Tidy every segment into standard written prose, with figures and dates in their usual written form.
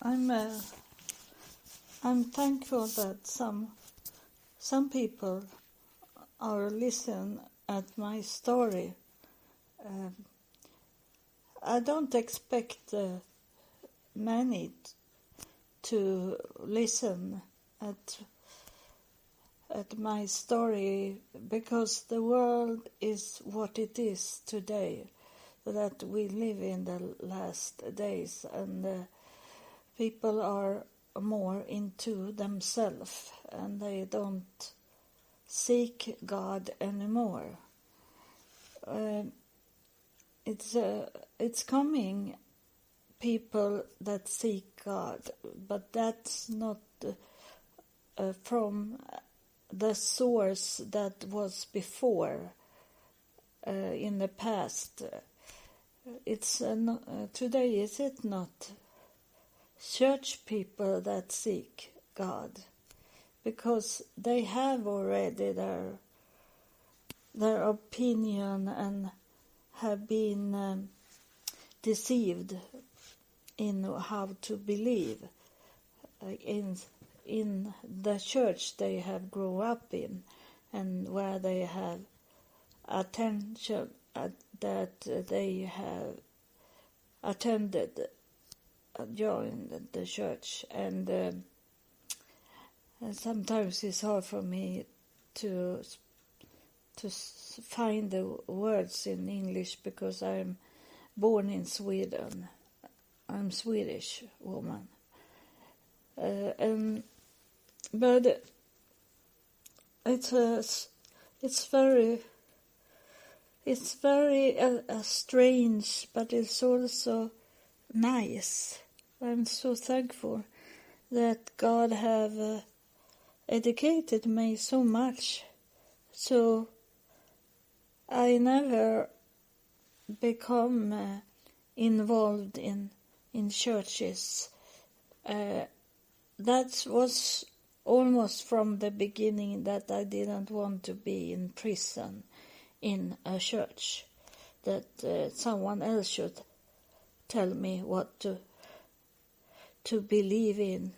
I'm I'm thankful that some people are listen at my story. Um, I don't expect many to listen at my story because the world is what it is today, that we live in the last days, and people are more into themselves and they don't seek God anymore. It's coming people that seek God, but that's not from the source that was before in the past. It's today, is it not church people that seek God, because they have already their opinion and have been deceived in how to believe in the church they have grown up in, and where they have attention that they have attended, joined the church, and sometimes it's hard for me to find the words in English because I'm born in Sweden. I'm Swedish woman, but it's very strange, but it's also nice. I'm so thankful that God have educated me so much, so I never become involved in churches. That was almost from the beginning that I didn't want to be in prison in a church, that someone else should tell me what to believe in,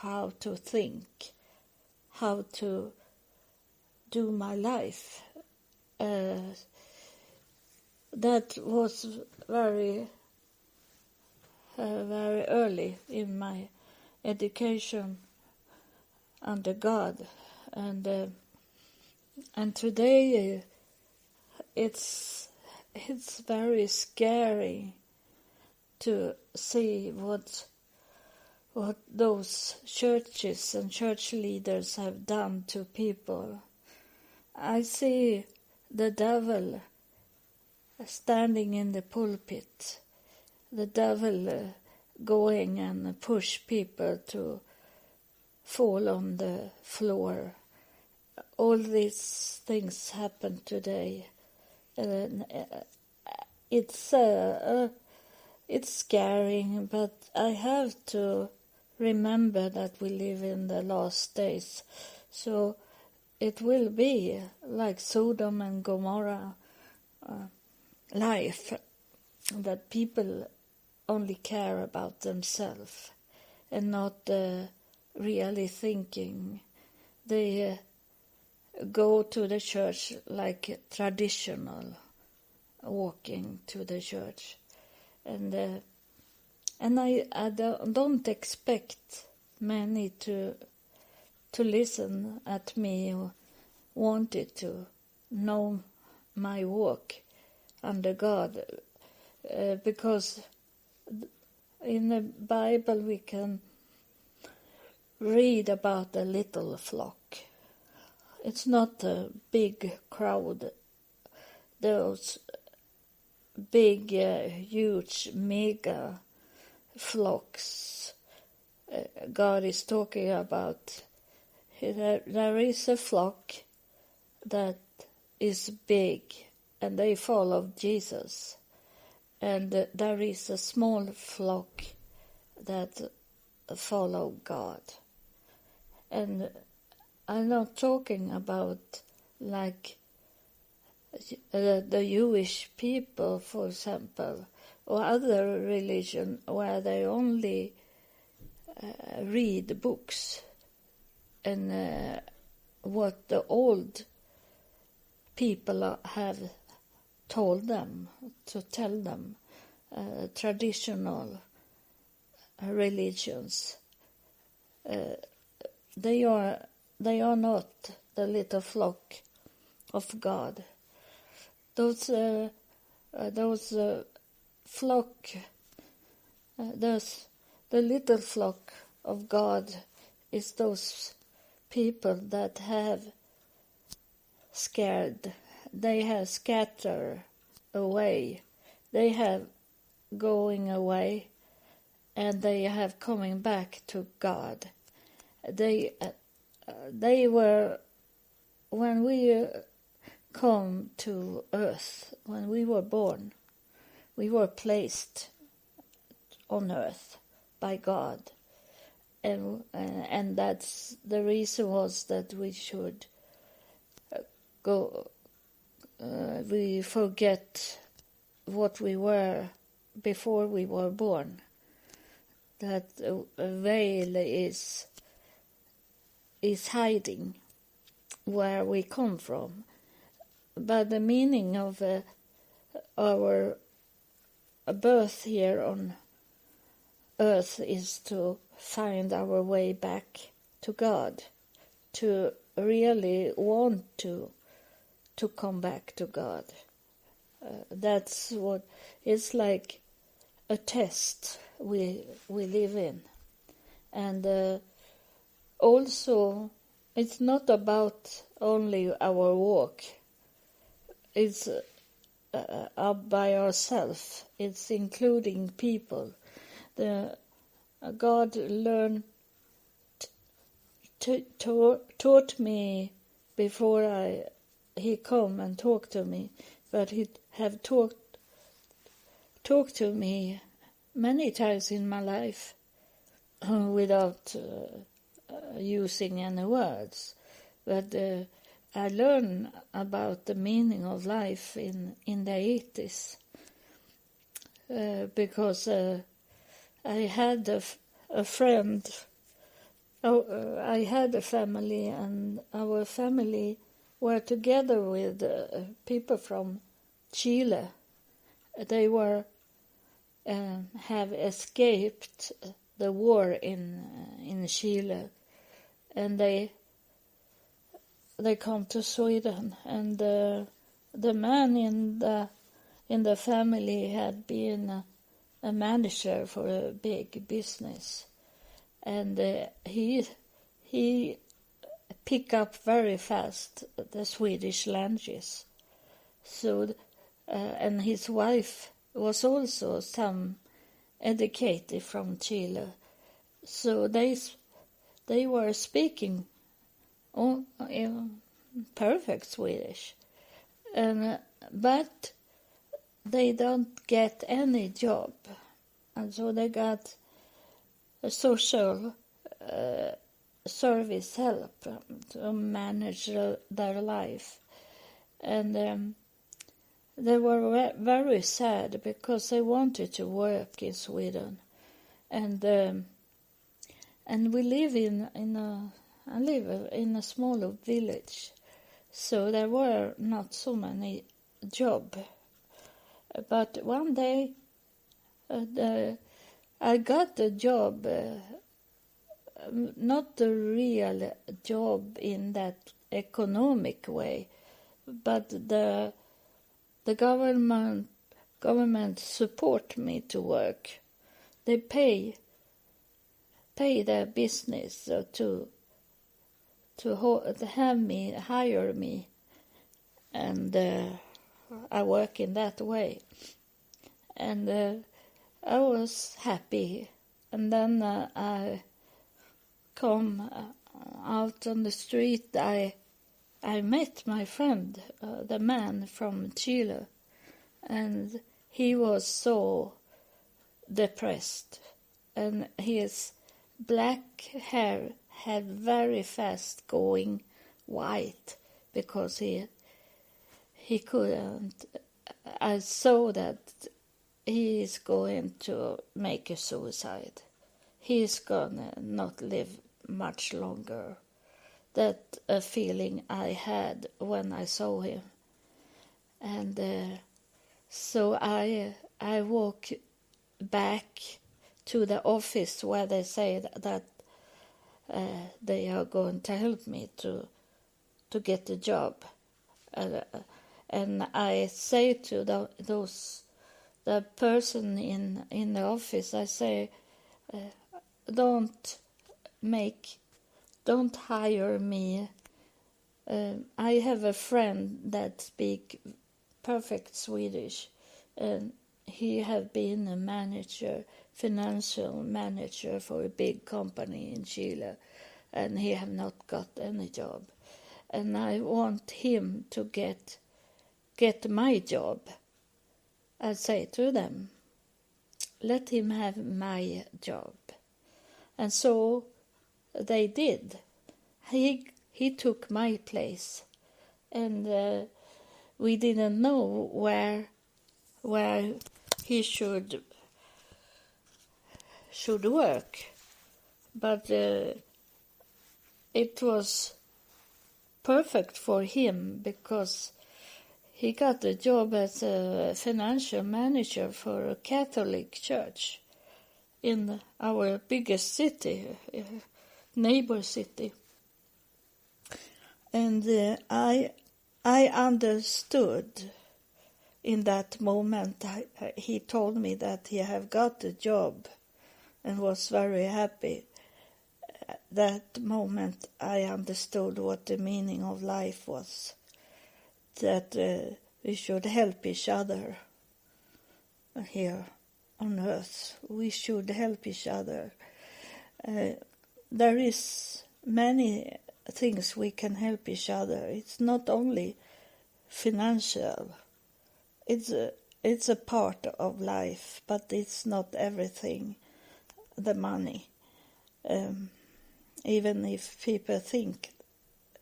how to think, how to do my life. That was very early in my education under God, and today it's very scary to see what those churches and church leaders have done to people. I see the devil standing in the pulpit, the devil going and push people to fall on the floor. All these things happen today. It's scaring, but I have to remember that we live in the last days. So it will be like Sodom and Gomorrah life, that people only care about themselves and not really thinking. They go to the church like traditional, walking to the church, and I don't expect many to listen at me or wanted to know my walk under God, because in the Bible we can read about a little flock. It's not a big crowd. Those big, huge, mega flocks God is talking about. There is a flock that is big, and they follow Jesus. And there is a small flock that follow God. And I'm not talking about like the Jewish people, for example, or other religion where they only read books and what the old people have told them to tell them, traditional religions. They are not the little flock of God. Those flock, the little flock of God is those people that have scared, they have scattered away, they have going away, and they have coming back to God. They were, when we come to earth, when we were born, we were placed on earth by God, and that's the reason was that we should go. We forget what we were before we were born. That a veil is hiding where we come from. But the meaning of our birth here on earth is to find our way back to God, to really want to come back to God. That's what it's like, a test we live in. And also, it's not about only our walk. It's up by ourselves. It's including people. God taught me before He come and talked to me, but He have talked to me many times in my life without using any words. But I learned about the meaning of life in the 80s because I had a friend. I had a family, and our family were together with people from Chile. They were have escaped the war in Chile, and they come to Sweden. And the man in the family had been a manager for a big business, and he picked up very fast the Swedish language. So, and his wife was also some educated from Chile. So they were speaking perfect Swedish, but they don't get any job, and so they got a social service help to manage their life, and they were very sad because they wanted to work in Sweden, and we live I live in a small village, so there were not so many jobs. But one day I got a job, not a real job in that economic way, but the government support me to work. They pay their business to hire me, and I work in that way. And I was happy. And then I come out on the street. I met my friend, the man from Chile, and he was so depressed, and his black hair had very fast going white because he couldn't. I saw that he is going to make a suicide. he's gonna not live much longer. That a feeling I had when I saw him. And so I walk back to the office where they say that they are going to help me to get a job. And I say to the person in the office, I say, don't hire me. I have a friend that speaks perfect Swedish, and he have been a manager, financial manager for a big company in Chile, and he have not got any job. And I want him to get my job. I say to them, let him have my job. And so they did. He took my place, and we didn't know where he should work, but it was perfect for him because he got a job as a financial manager for a Catholic church in our biggest city, neighbor city. And I understood in that moment. He told me that he have got a job and was very happy. That moment I understood what the meaning of life was, that we should help each other here on earth. We should help each other. There is many things we can help each other. It's not only financial. It's a part of life, but it's not everything, the money. Even if people think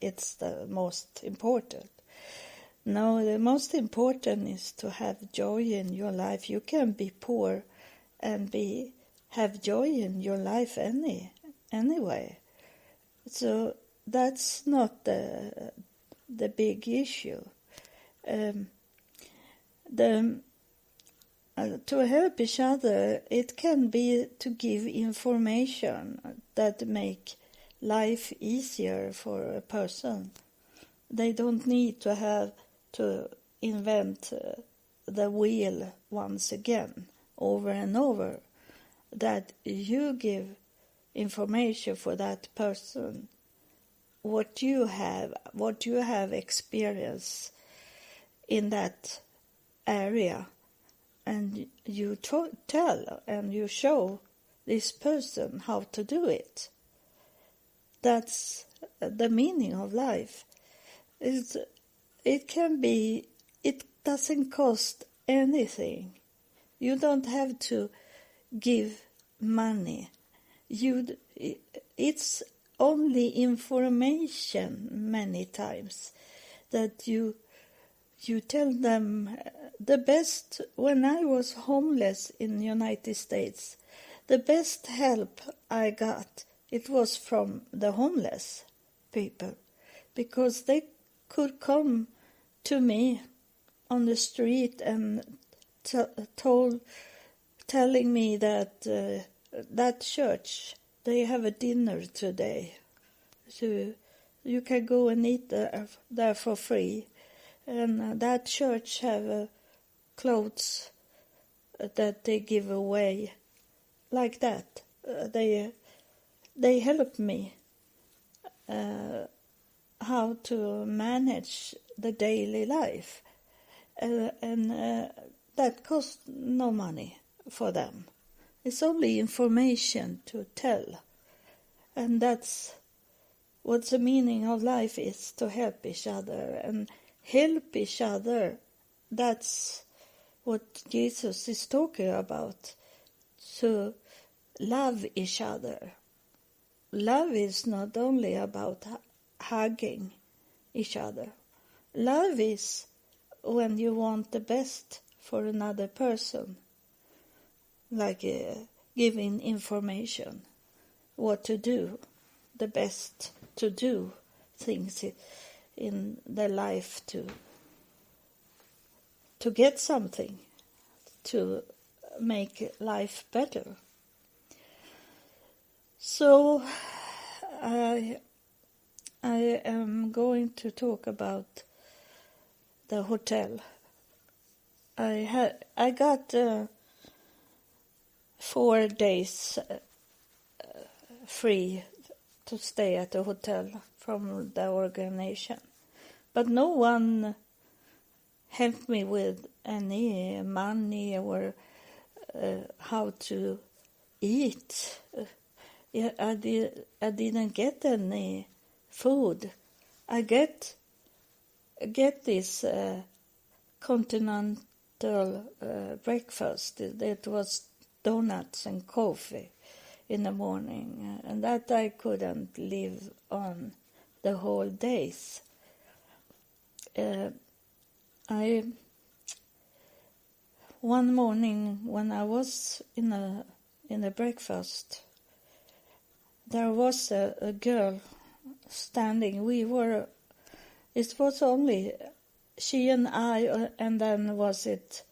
it's the most important. No, the most important is to have joy in your life. You can be poor and have joy in your life anyway. So that's not the big issue. To help each other, it can be to give information that make life easier for a person. They don't need to have to invent the wheel once again, over and over. That you give information for that person, what you have experienced in that area, and you tell and you show this person how to do it. That's the meaning of life. It doesn't cost anything. You don't have to give money. It's only information many times that you tell them. The best, when I was homeless in the United States, the best help I got, it was from the homeless people, because they could come to me on the street and telling me that that church, they have a dinner today, so you can go and eat there for free, and that church have clothes that they give away, like that. They help me how to manage the daily life, and that costs no money for them. It's only information to tell, and that's what the meaning of life is, to help each other and help each other. That's what Jesus is talking about, to love each other. Love is not only about hugging each other. Love is when you want the best for another person. Like giving information what to do, the best to do things in their life to get something, to make life better. So I am going to talk about the hotel. I got 4 days free to stay at the hotel from the organization, but no one helped me with any money or how to eat. I didn't get any food. I get this continental breakfast. It was donuts and coffee in the morning, and that I couldn't live on the whole days. One morning when I was in a breakfast, there was a girl standing. It was only she and I, and then was it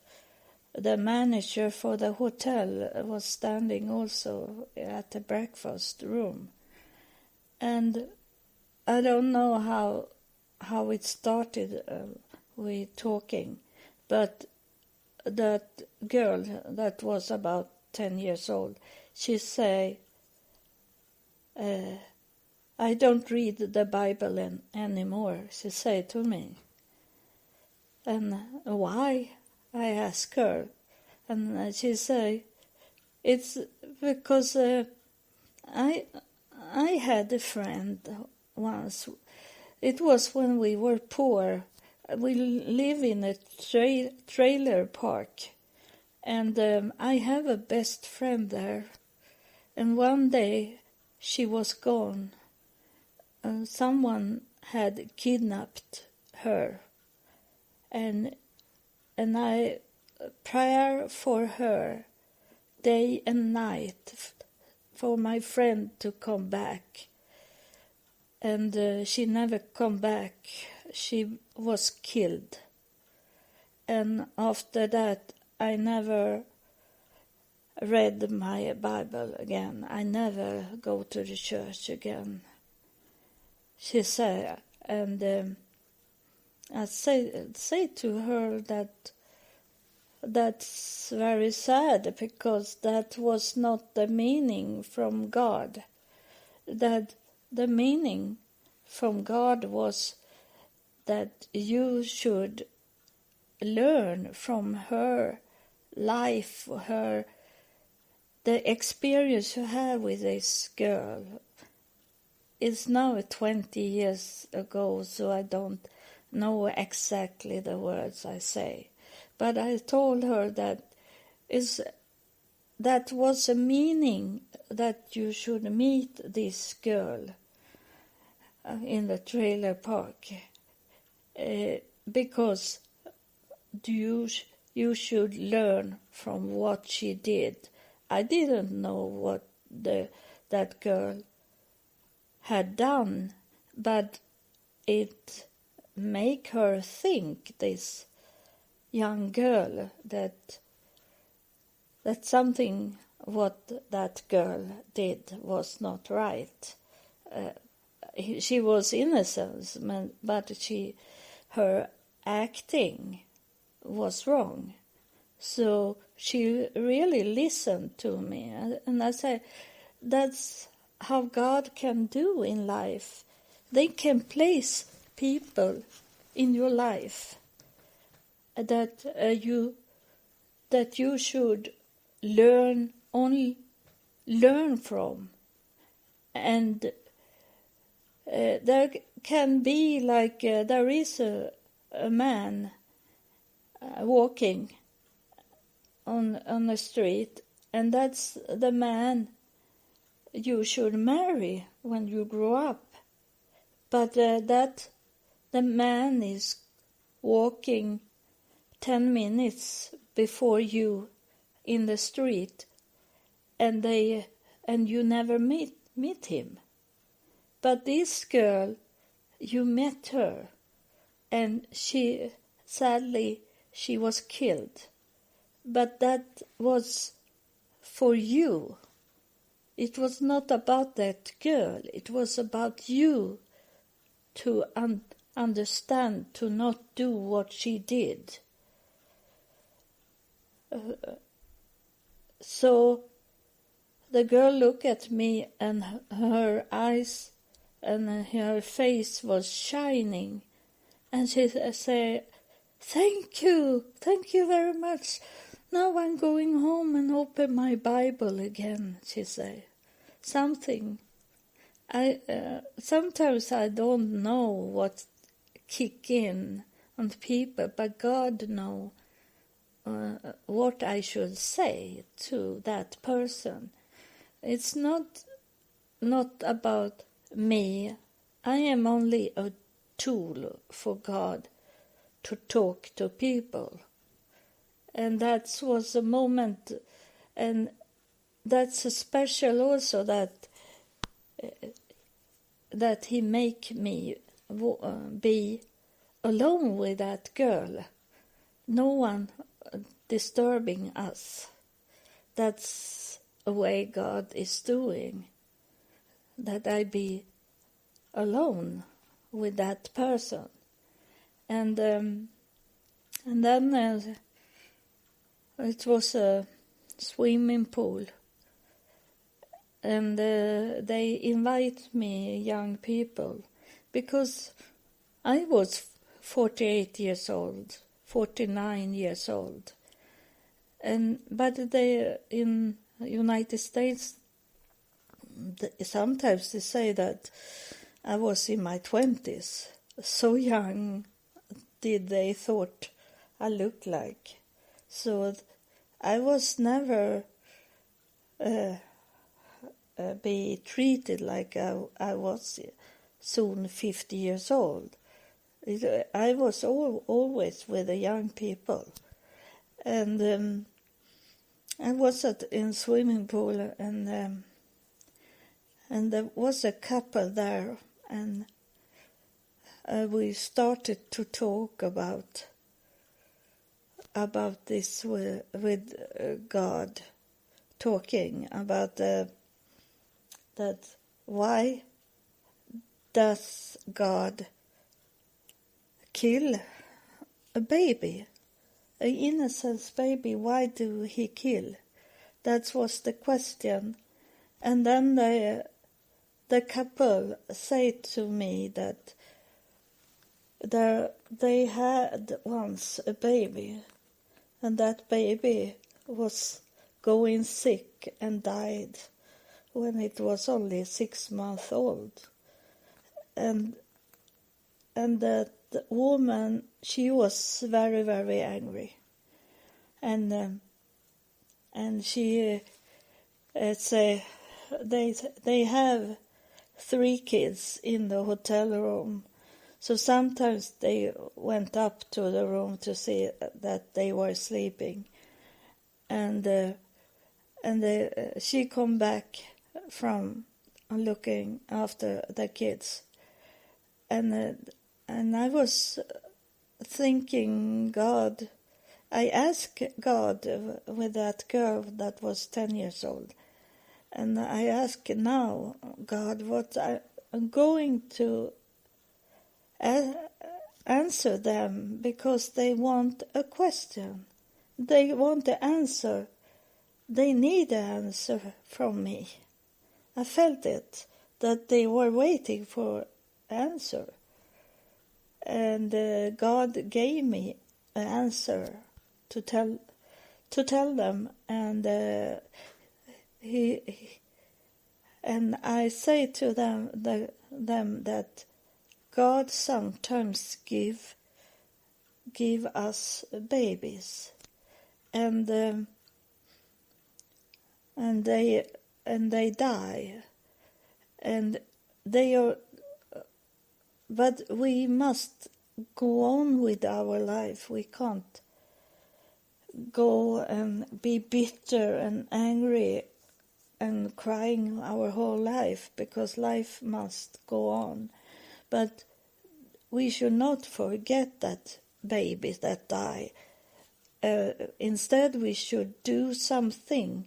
the manager for the hotel was standing also at the breakfast room. And I don't know how it started, we talking, but that girl that was about 10 years old, she say, I don't read the Bible anymore, she said to me. And why? I asked her. And she say, it's because I had a friend once. It was when we were poor. We live in a trailer park. And I have a best friend there. And one day she was gone. Someone had kidnapped her. And I pray for her day and night for my friend to come back. And she never come back. She was killed. And after that, I never read my Bible again. I never go to the church again. She said, and I say to her that that's very sad, because that was not the meaning from God. That the meaning from God was that you should learn from her life, the experience you have with this girl. It's now 20 years ago, so I don't know exactly the words I say. But I told her that was a meaning that you should meet this girl in the trailer park, because you should learn from what she did. I didn't know what that girl had done, but it make her think, this young girl, that something what that girl did was not right. She was innocent, but her acting was wrong. So she really listened to me, and I said, that's how God can do in life. They can place people in your life that you should learn from, and there can be like there is a man walking on the street, and that's the man you should marry when you grow up. But that the man is walking 10 minutes before you in the street, and you never meet him. But this girl, you met her, and sadly she was killed. But that was for you. It was not about that girl. It was about you to understand, to not do what she did. So the girl looked at me, and her eyes and her face was shining. And she said, thank you very much. Now I'm going home and open my Bible again, she said. Sometimes I don't know what kick in on people, but God knows what I should say to that person. It's not about me. I am only a tool for God to talk to people. And that was a moment, and that's special also that he make me be alone with that girl. No one disturbing us. That's a way God is doing, that I be alone with that person. And then it was a swimming pool, and they invite me, young people, because I was 49 years old, but they in United States sometimes they say that I was in my 20s. So young did they thought I looked like. So I was never be treated like I was soon 50 years old. I was always with the young people. And I was in swimming pool, and there was a couple there, and we started to talk about this with God, talking about that why does God kill a baby, an innocent baby? Why do he kill? That was the question. And then the couple said to me that they had once a baby, and that baby was going sick and died when it was only 6 months old. And that woman, she was very, very angry. And she say they have 3 kids in the hotel room. So sometimes they went up to the room to see that they were sleeping, and she come back from looking after the kids, and I was thinking, God, I asked God with that girl that was 10 years old, and I ask now, God, what I'm going to answer them, because they want a question. They want the answer. They need an answer from me. I felt it, that they were waiting for answer. And God gave me an answer to tell them, and and I say to them that God sometimes give us babies, and they die, and they are. But we must go on with our life. We can't go and be bitter and angry and crying our whole life, because life must go on. But we should not forget that babies that die. Instead, we should do something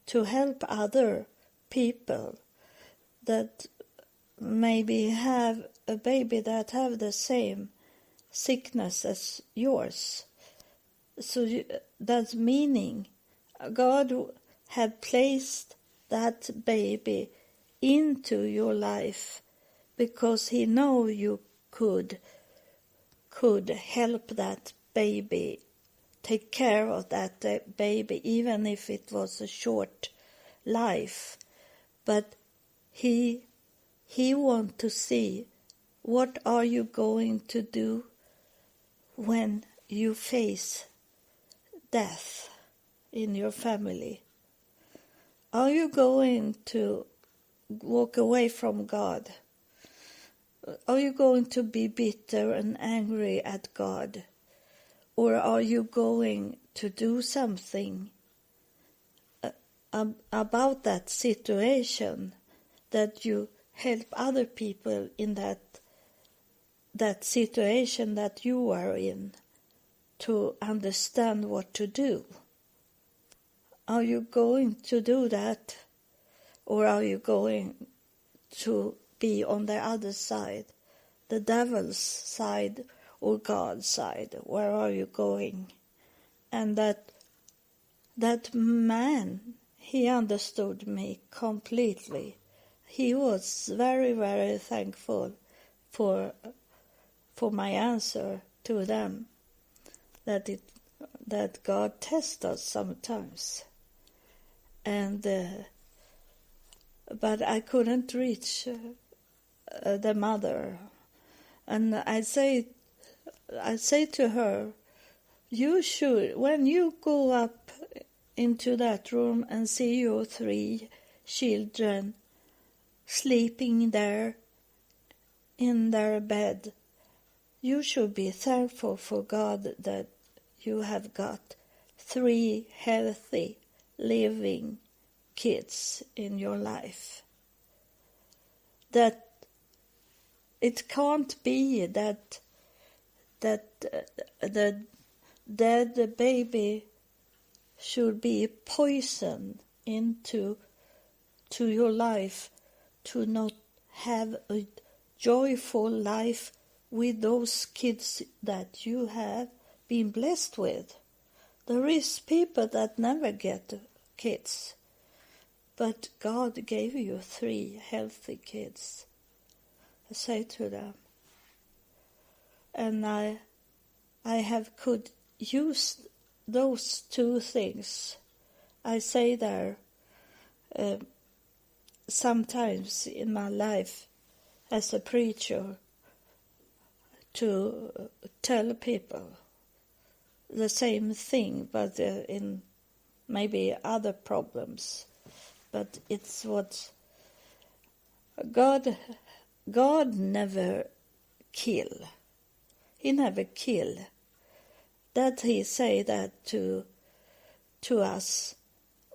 to help other people that maybe have a baby that have the same sickness as yours. So that's meaning God had placed that baby into your life because he know you could help that baby, take care of that baby, even if it was a short life. But he want to see, what are you going to do when you face death in your family? Are you going to walk away from God? Are you going to be bitter and angry at God? Or are you going to do something about that situation, that you help other people in that situation that you are in, to understand what to do? Are you going to do that? Or are you going to be on the other side, the devil's side or God's side? Where are you going? And that man, he understood me completely. He was very, very thankful for my answer to them, that God tests us sometimes. And but I couldn't reach the mother, and I say to her, you should, when you go up into that room and see your 3 children sleeping there in their bed, you should be thankful for God that you have got 3 healthy, living kids in your life. That it can't be that the dead baby should be poison into your life, to not have a joyful life with those kids that you have been blessed with. There is people that never get kids, but God gave you 3 healthy kids. I say to them, and I could use those 2 things. I say there sometimes in my life as a preacher, to tell people the same thing, but in maybe other problems. But it's what God never kill. He never kill. That he say that to us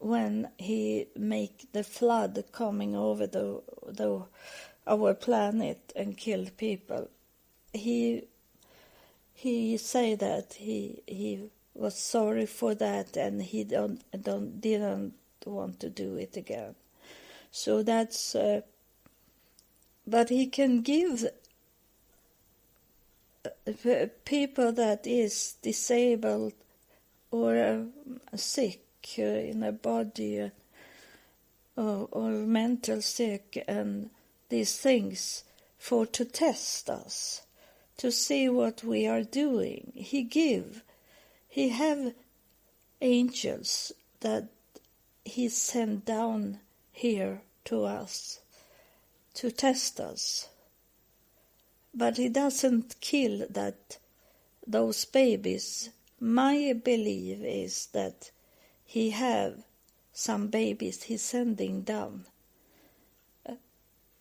when he make the flood coming over our planet and kill people. He say that he was sorry for that, and he didn't want to do it again. So that's but he can give people that is disabled or sick in a body or mental sick and these things to test us, to see what we are doing. He have angels that he sent down here to us to test us. But he doesn't kill those babies. My belief is that he have some babies he's sending down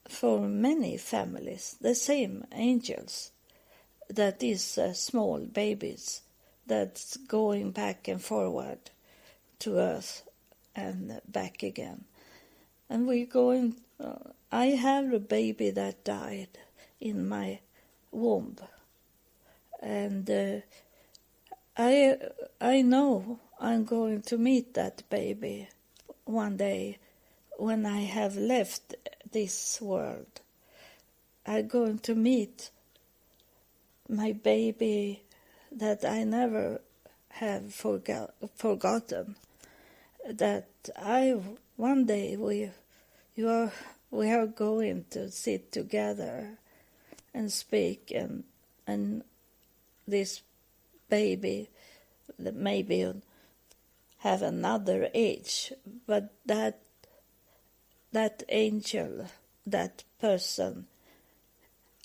for many families, the same angels, that is small babies that's going back and forward to earth and back again. And we're going. I have a baby that died in my womb, and I know I'm going to meet that baby one day when I have left this world. I'm going to meet my baby that I never have forgotten. That one day we are going to sit together and speak, and this baby that maybe have another age, but that angel, that person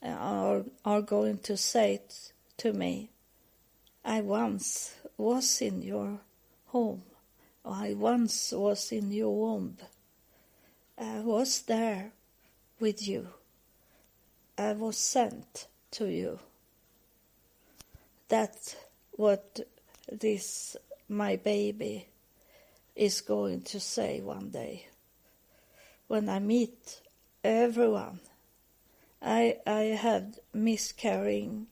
are going to say to me, I once was in your home. I once was in your womb. I was there with you. I was sent to you. That's what this, my baby, is going to say one day. When I meet everyone, I had miscarrying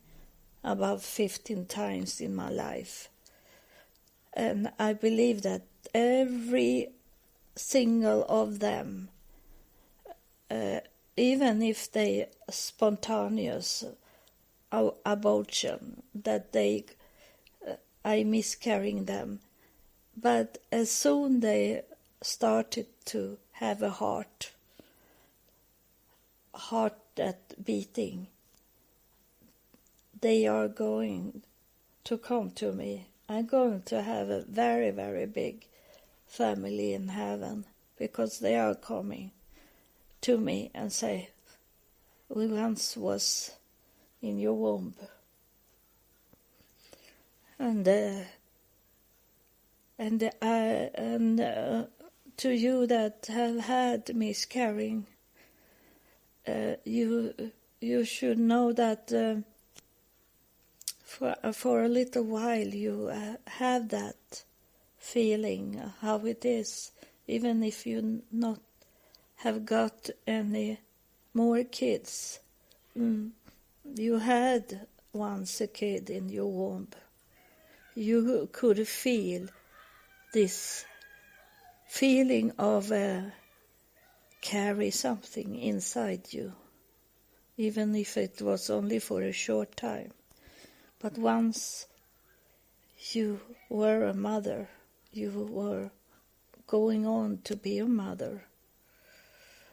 about 15 times in my life. And I believe that every single of them, even if they spontaneous abortion, that I miscarrying them, but as soon they started to have a heart that beating, they are going to come to me. I'm going to have a very, very big family in heaven, because they are coming to me and say, we once was in your womb. And to you that have had miscarrying, you should know that for a little while you have that feeling how it is, even if you not have got any more kids. You had once a kid in your womb. You could feel this feeling of carry something inside you, even if it was only for a short time. But once you were a mother, you were going on to be a mother.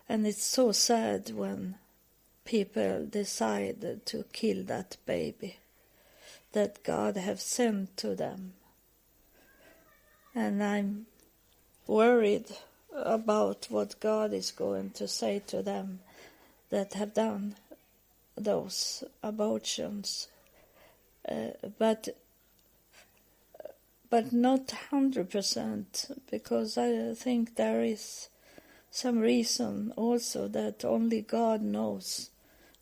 And it's so sad when people decide to kill that baby that God have sent to them. And I'm worried about what God is going to say to them that have done those abortions. But not 100%, because I think there is some reason also that only God knows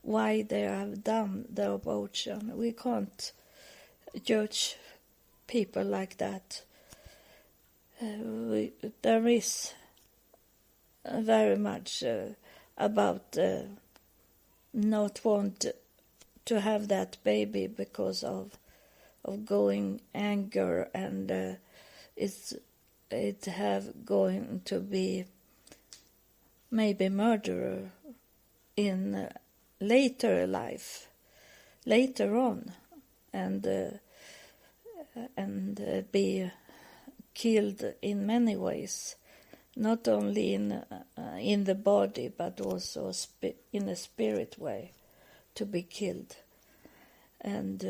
why they have done the abortion. We can't judge people like that. There is very much about not want to have that baby because of going anger, and it have going to be maybe murderer in later life, later on, and be killed in many ways, not only in the body but also in a spirit way, to be killed. And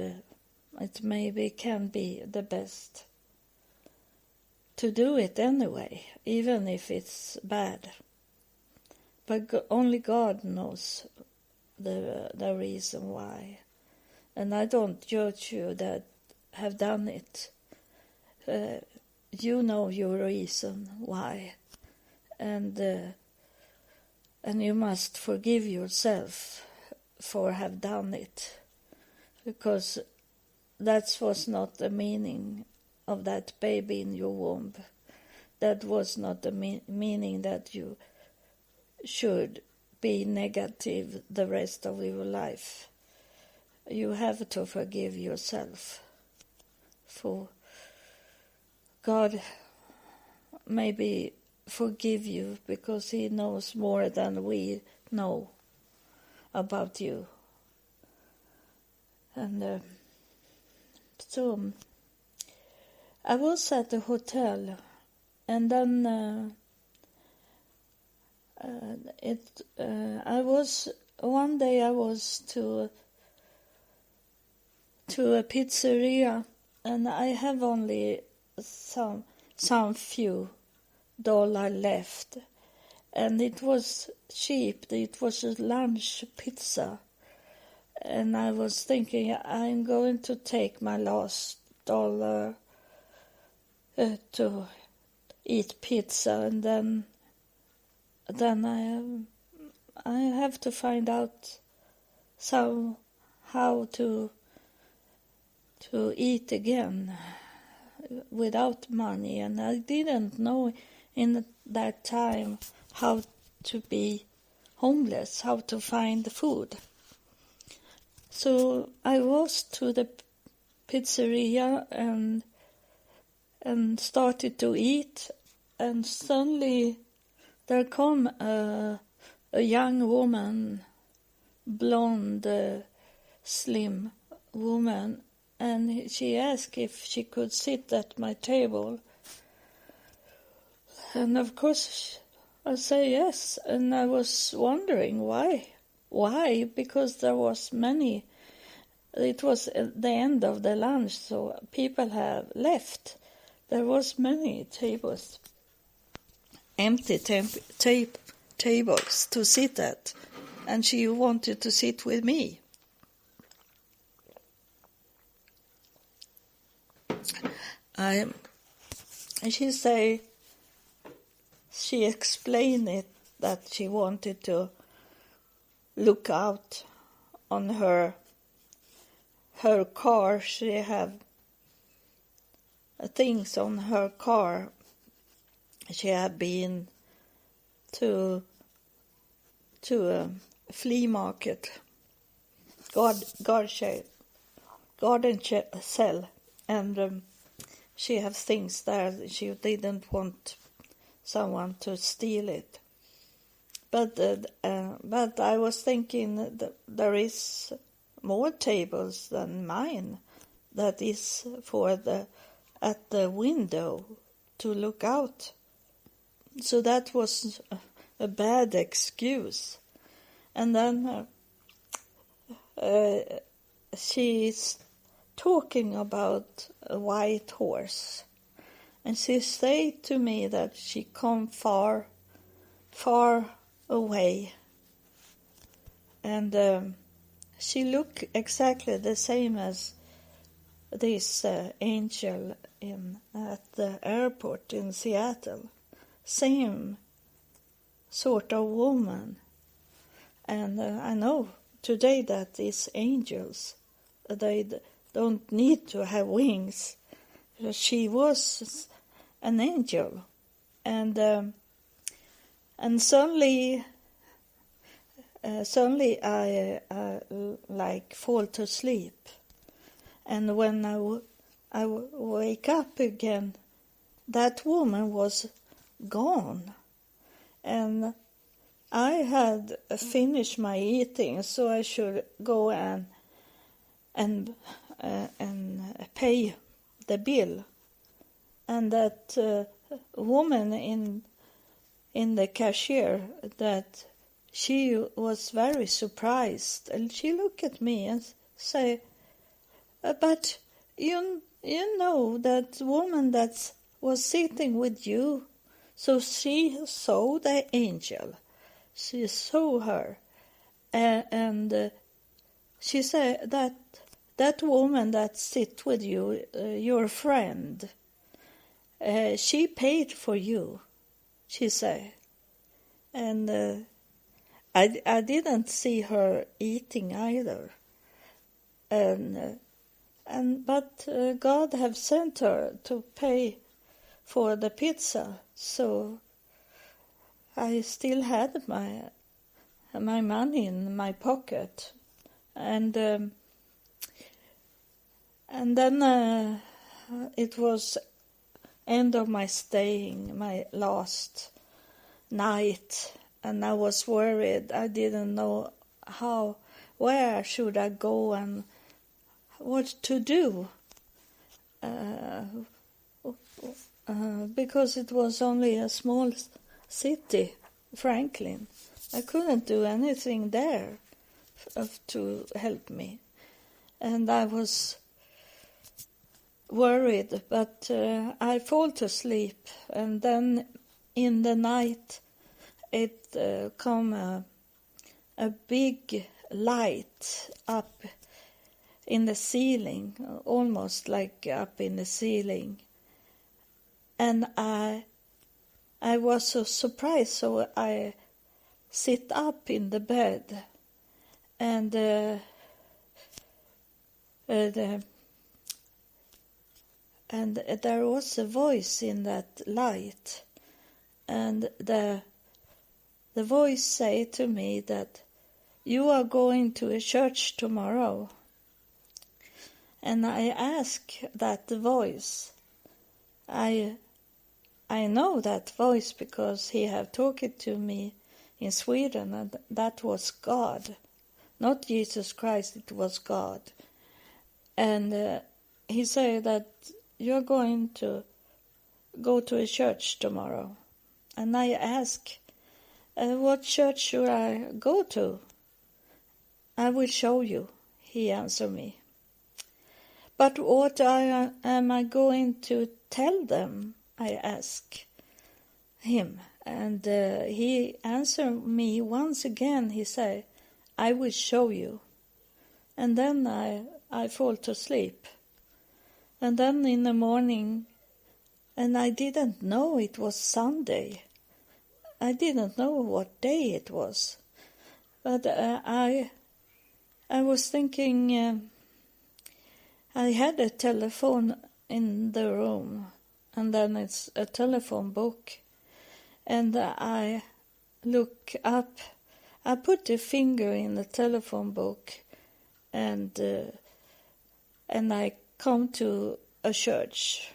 it maybe can be the best to do it anyway, even if it's bad. But only God knows the reason why. And I don't judge you that have done it. You know your reason why. And you must forgive yourself for have done it. Because that was not the meaning of that baby in your womb. That was not the meaning that you should be negative the rest of your life. You have to forgive yourself. For God maybe forgive you because He knows more than we know about you. And so I was at the hotel, and then one day I was to a pizzeria, and I have only some few dollar left, and it was cheap. It was a lunch pizza, and I was thinking I'm going to take my last dollar to eat pizza, and then I have to find out how to eat again without money, and I didn't know in that time how to be homeless, how to find food. So I was to the pizzeria and started to eat, and suddenly there come a young woman, blonde, slim woman, and she asked if she could sit at my table. And of course I say yes, and I was wondering why. Why? Because there was many. It was at the end of the lunch, so people have left. There was many tables, empty tables to sit at, and she wanted to sit with me. She explained it that she wanted to look out on her car. She have things on her car. She had been to a flea market, garden sale, and she has things there. She didn't want someone to steal it. But I was thinking that there is more tables than mine that is at the window to look out. So that was a bad excuse. And then she's talking about a white horse, and she said to me that she come far away, and she looked exactly the same as this angel at the airport in Seattle. Same sort of woman. And I know today that these angels, they don't need to have wings. She was an angel. And suddenly I like fall to sleep. And when I wake up again, that woman was gone. And I had finished my eating, so I should go and pay the bill. And that woman in the cashier, that she was very surprised, and she looked at me and say, "But you know that woman that was sitting with you." So she saw the angel. She saw her, and she said that woman that sit with you, your friend, she paid for you, she said. And I didn't see her eating either. But God have sent her to pay for the pizza. So I still had my money in my pocket, and then it was end of my staying, my last night, and I was worried. I didn't know where should I go and what to do, because it was only a small city, Franklin. I couldn't do anything there to help me, and I was worried, but I fall to sleep, and then in the night it come a big light up in the ceiling, almost like up in the ceiling, and I was so surprised, so I sit up in the bed, and and there was a voice in that light, and the voice said to me that you are going to a church tomorrow. And I asked that voice. I know that voice because he have talked to me in Sweden, and that was God, not Jesus Christ. It was God, and he said that you're going to go to a church tomorrow. And I asked, what church should I go to? I will show you, he answered me. But what am I going to tell them? I asked him. And he answered me once again. He said, I will show you. And then I fall to sleep. And then in the morning, and I didn't know it was Sunday. I didn't know what day it was. But I was thinking, I had a telephone in the room, and then it's a telephone book. And I look up, I put a finger in the telephone book, and I come to a church,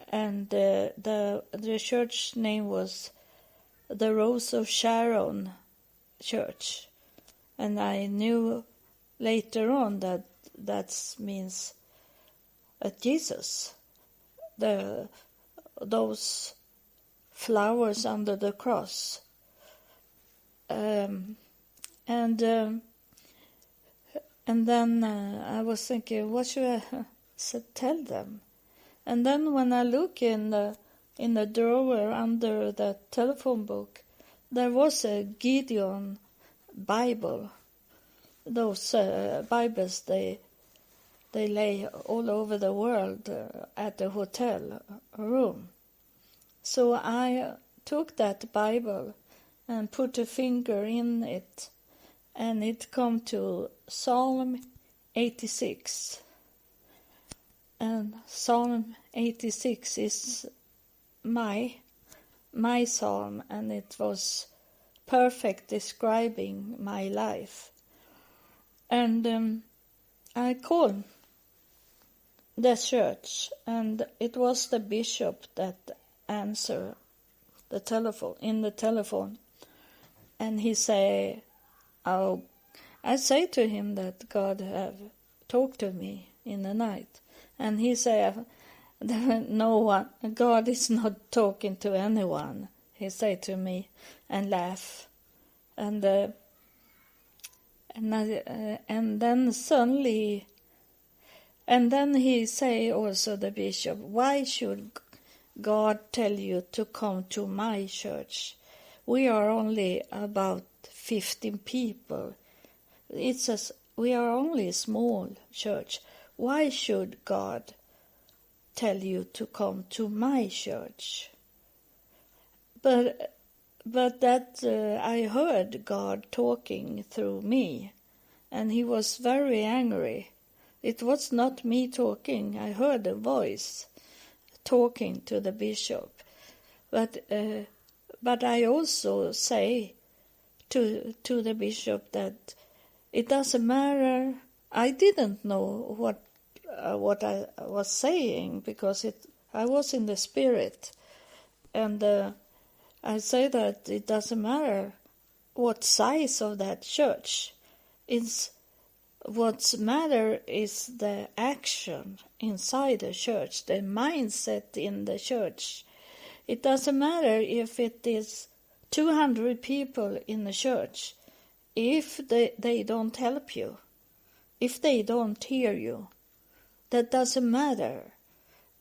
and the church name was the Rose of Sharon Church, and I knew later on that means Jesus, those flowers under the cross, and then I was thinking, what should I tell them? And then when I look in the drawer under the telephone book, there was a Gideon Bible. Those Bibles, they lay all over the world at the hotel room. So I took that Bible and put a finger in it, and it come to Psalm 86. And Psalm 86 is my psalm, and it was perfect describing my life. And I called the church, and it was the bishop that answered the telephone, and he say, "Oh, I say to him that God have talked to me in the night," and he said, "No one, God is not talking to anyone," he said to me, and laugh, and then suddenly, and then he say also, the bishop, "Why should God tell you to come to my church? We are only about 15 people. We are only a small church. Why should God tell you to come to my church?" But that I heard God talking through me, and he was very angry. It was not me talking. I heard a voice talking to the bishop, but but I also say to the bishop that it doesn't matter. I didn't know what I was saying because I was in the spirit, and I say that it doesn't matter what size of that church. What's matter is the action inside the church, the mindset in the church. It doesn't matter if it is 200 people in the church. If they don't help you, if they don't hear you, that doesn't matter.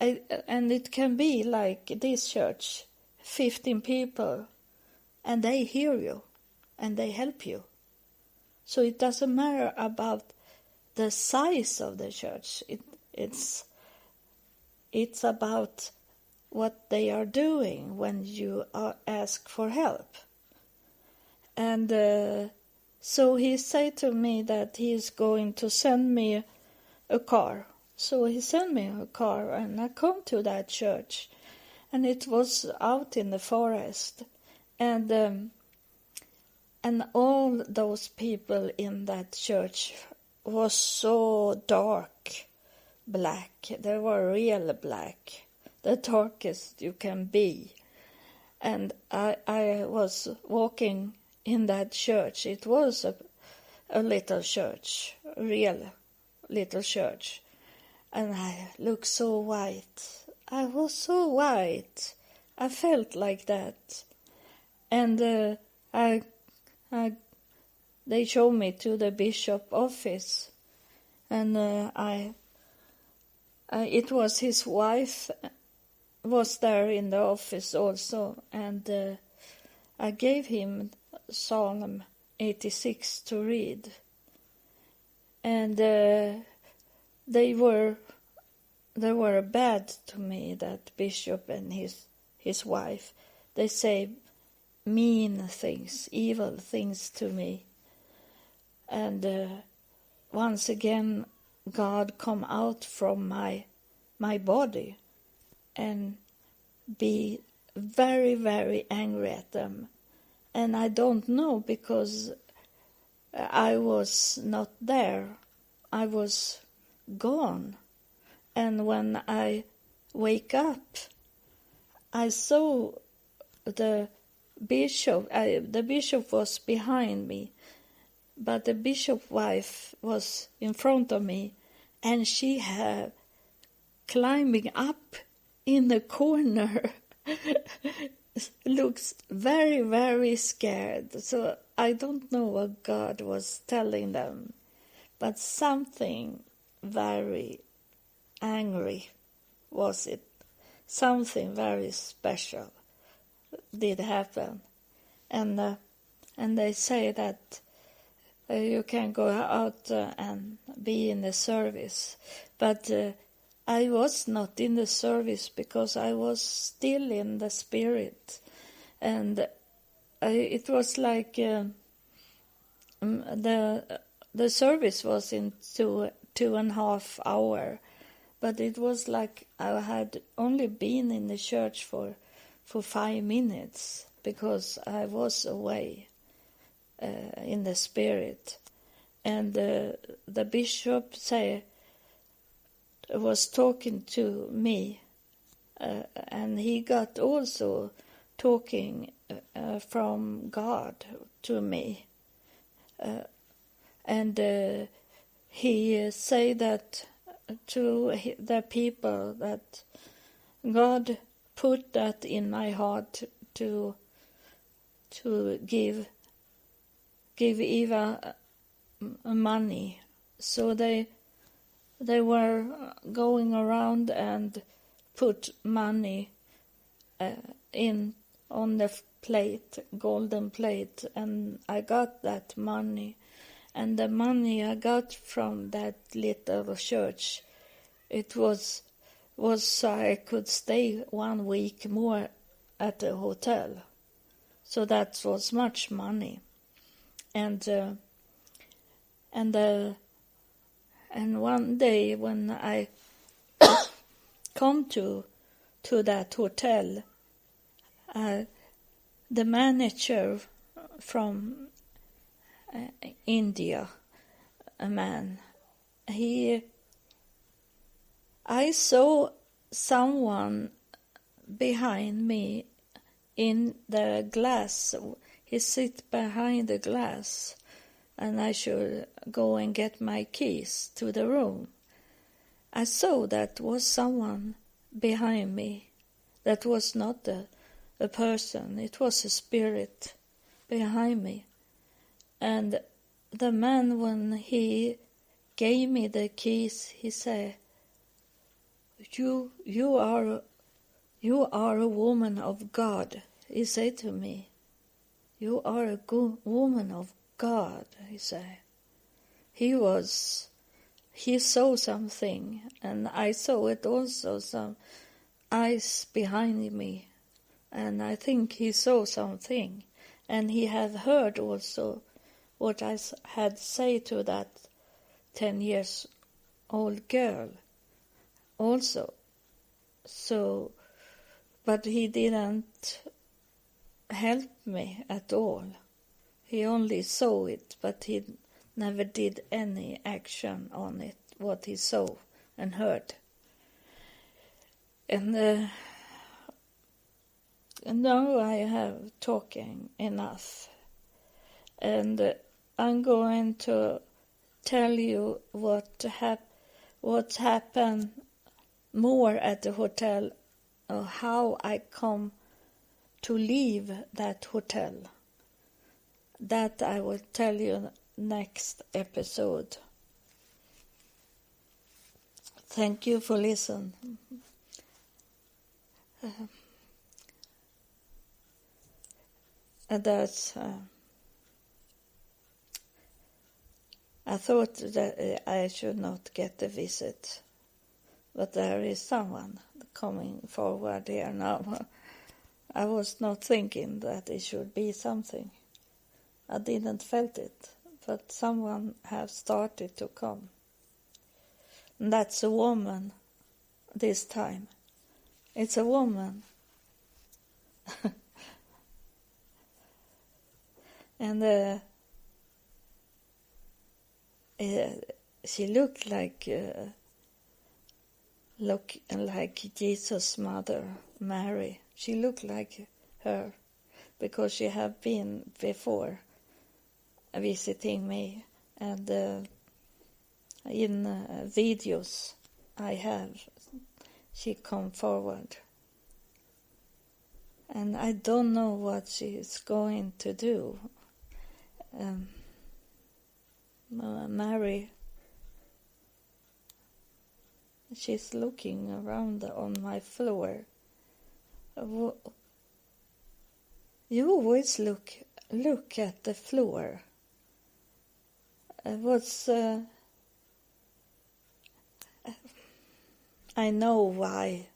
And it can be like this church, 15 people, and they hear you, and they help you. So it doesn't matter about the size of the church. It's about what they are doing when you ask for help. And so he said to me that he is going to send me a car. So he sent me a car, and I come to that church, and it was out in the forest, and all those people in that church was so dark, black. They were real black, the darkest you can be. And I was walking in that church. It was a little church, real little church. And I looked so white. I was so white. I felt like that. And they showed me to the bishop office, and it was his wife was there in the office also, and I gave him Psalm 86 to read, and they were bad to me, that bishop and his wife. They say mean things, evil things to me. And once again, God come out from my body and be very, very angry at them. And I don't know, because I was not there. I was gone. And when I wake up, I saw the bishop. The bishop was behind me, but the bishop's wife was in front of me, and she had climbing up in the corner. Looks very, very scared. So I don't know what God was telling them, but something very angry was it. Something very special did happen. And they say that you can go out and be in the service. But I was not in the service because I was still in the spirit. And it was like the service was in 2.5 hours. But it was like I had only been in the church for 5 minutes, because I was away in the spirit. And the bishop was talking to me, and he got also talking from God to me. And he said that to the people, that God put that in my heart to give Eva money. So they were going around and put money in on the plate, golden plate, and I got that money. And the money I got from that little church, it was so I could stay 1 week more at the hotel. So that was much money. And one day when I come to that hotel, the manager from India, a man, I saw someone behind me in the glass. He sit behind the glass, and I should go and get my keys to the room. I saw that was someone behind me. That was not a person, it was a spirit behind me. And the man, when he gave me the keys, he said, You are a woman of God, he said to me. You are a good woman of God, he said. He saw something, and I saw it also, some eyes behind me, and I think he saw something, and he had heard also what I had said to that 10 years old girl also. So, but he didn't help me at all. He only saw it, but he never did any action on it, what he saw and heard. And now I have talking enough. And I'm going to tell you what happened more at the hotel, or how I come to leave that hotel. That I will tell you next episode. Thank you for listening. That's. I thought that I should not get a visit, but there is someone coming forward here now. I was not thinking that it should be something. I didn't felt it, but someone has started to come. And that's a woman this time. It's a woman. And she looked like Jesus' mother, Mary. She looked like her because she had been before visiting me, and in videos I have, she come forward. And I don't know what she's going to do. Mary, she's looking around on my floor. You always look at the floor. I know why.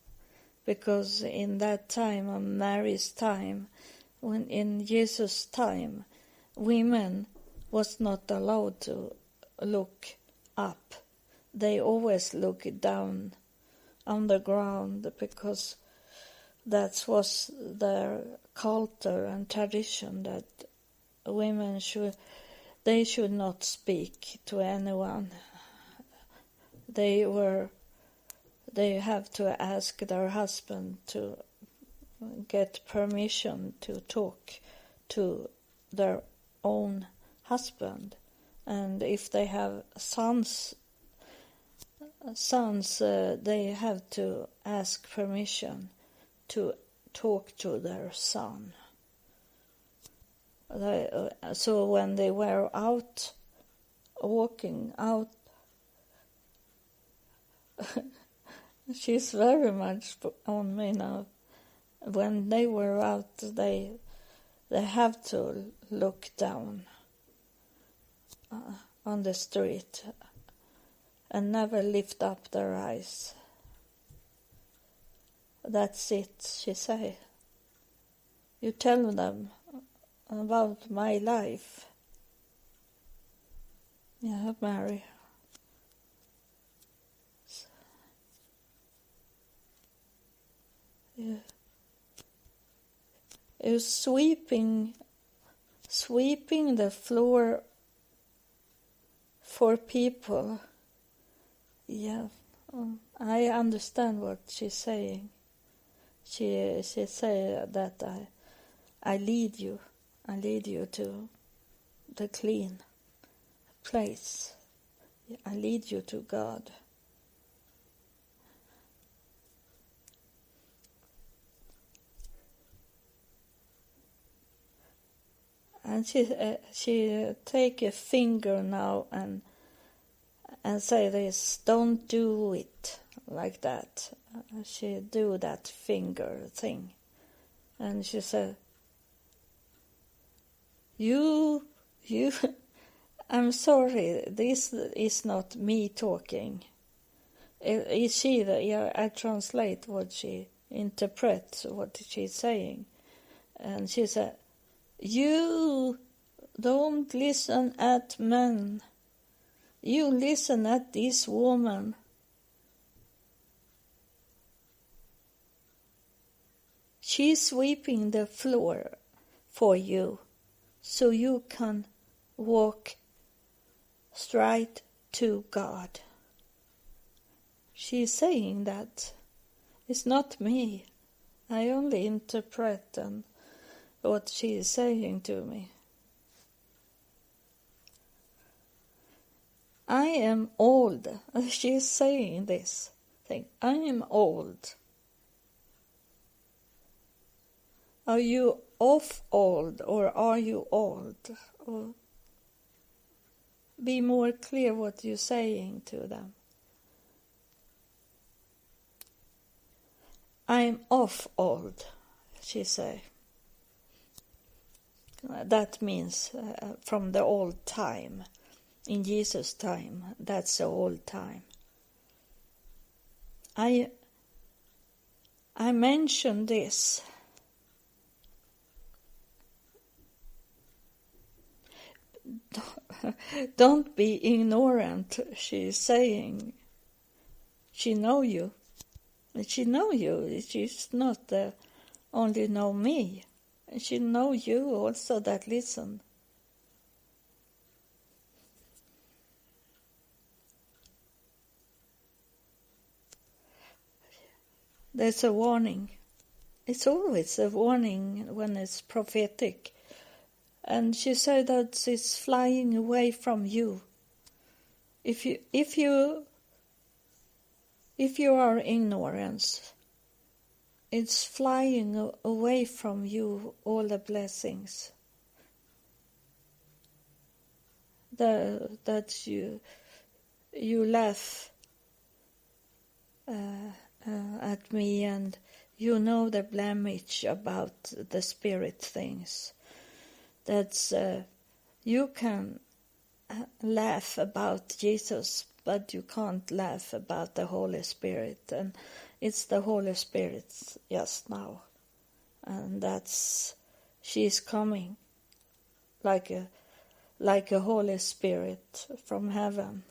Because in that time, on Mary's time, when in Jesus' time, women was not allowed to look up. They always look down on the ground, because that was their culture and tradition, that women should not speak to anyone. They have to ask their husband to get permission to talk to their own husband. And if they have sons, they have to ask permission to talk to their son. So when they were out, walking out, she's very much on me now. When they were out, they have to look down on the street and never lift up their eyes. That's it, she say. You tell them about my life. Yeah, Mary. Yeah. is sweeping the floor for people. Yeah, I understand what she's saying. She said that I lead you to the clean place. I lead you to God. And she take a finger now and say this, don't do it like that. She do that finger thing. And she said, you, I'm sorry, this is not me talking. Is she I translate what she interprets, what she's saying. And she said, you don't listen at men. You listen at this woman. She's sweeping the floor for you so you can walk straight to God. She's saying that. It's not me. I only interpret what she is saying to me. I am old. She's saying this thing. I am old. Are you off old or are you old? Or be more clear what you're saying to them. I'm off old, she say. That means from the old time. In Jesus' time, that's the old time. I mentioned this. Don't be ignorant, she's saying. She know you. She know you. She's not only know me. She know you also that listen. There's a warning. It's always a warning when it's prophetic. And she said that it's flying away from you. If you are ignorance, it's flying away from you all the blessings that you laugh at me, and you know the blemish about the spirit things. That's you can laugh about Jesus, but you can't laugh about the Holy Spirit, and it's the Holy Spirit just now, and she's coming like a Holy Spirit from heaven.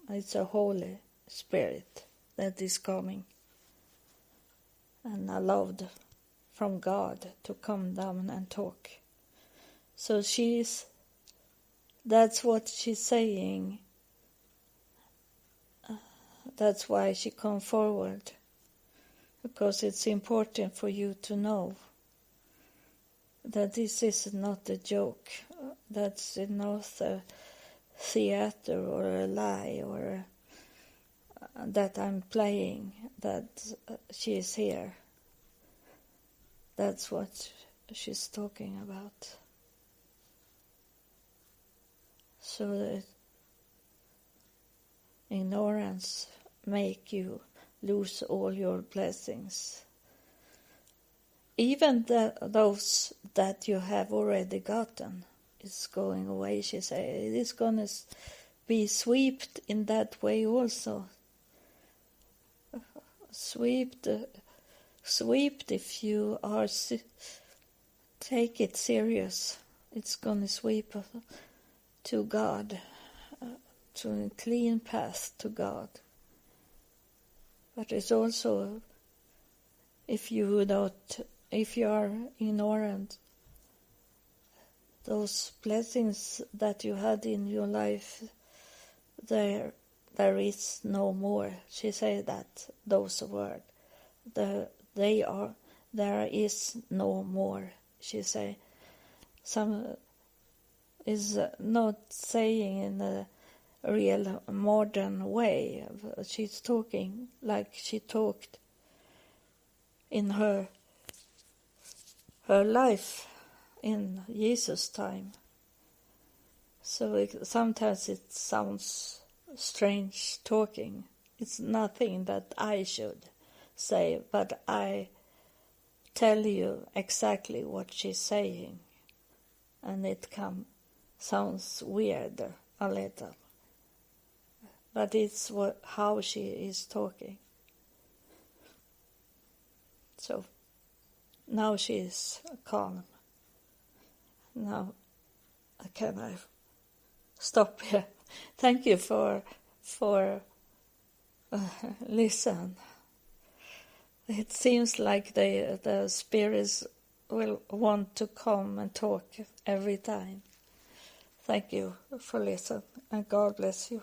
It's a Holy Spirit that is coming, and allowed from God to come down and talk. So that's what she's saying. That's why she come forward, because it's important for you to know that this is not a joke. That's not a theater or a lie or that I'm playing, that she is here. That's what she's talking about. So that ignorance make you lose all your blessings. Even those that you have already gotten is going away, she said. It is going to be swept in that way also. Swept if you are take it serious. It's going to sweep to God, to a clean path to God. But it's also, if you don't if you are ignorant, those blessings that you had in your life, there is no more. She said that, those words. There is no more, she said. Some is not saying in a real modern way. She's talking like she talked in her life in Jesus' time. So sometimes it sounds strange talking. It's nothing that I should say, but I tell you exactly what she's saying, and it sounds weird a little, but it's how she is talking. So now she is calm. Now can I stop here? Thank you for listen. It seems like the spirits will want to come and talk every time. Thank you for listening, and God bless you.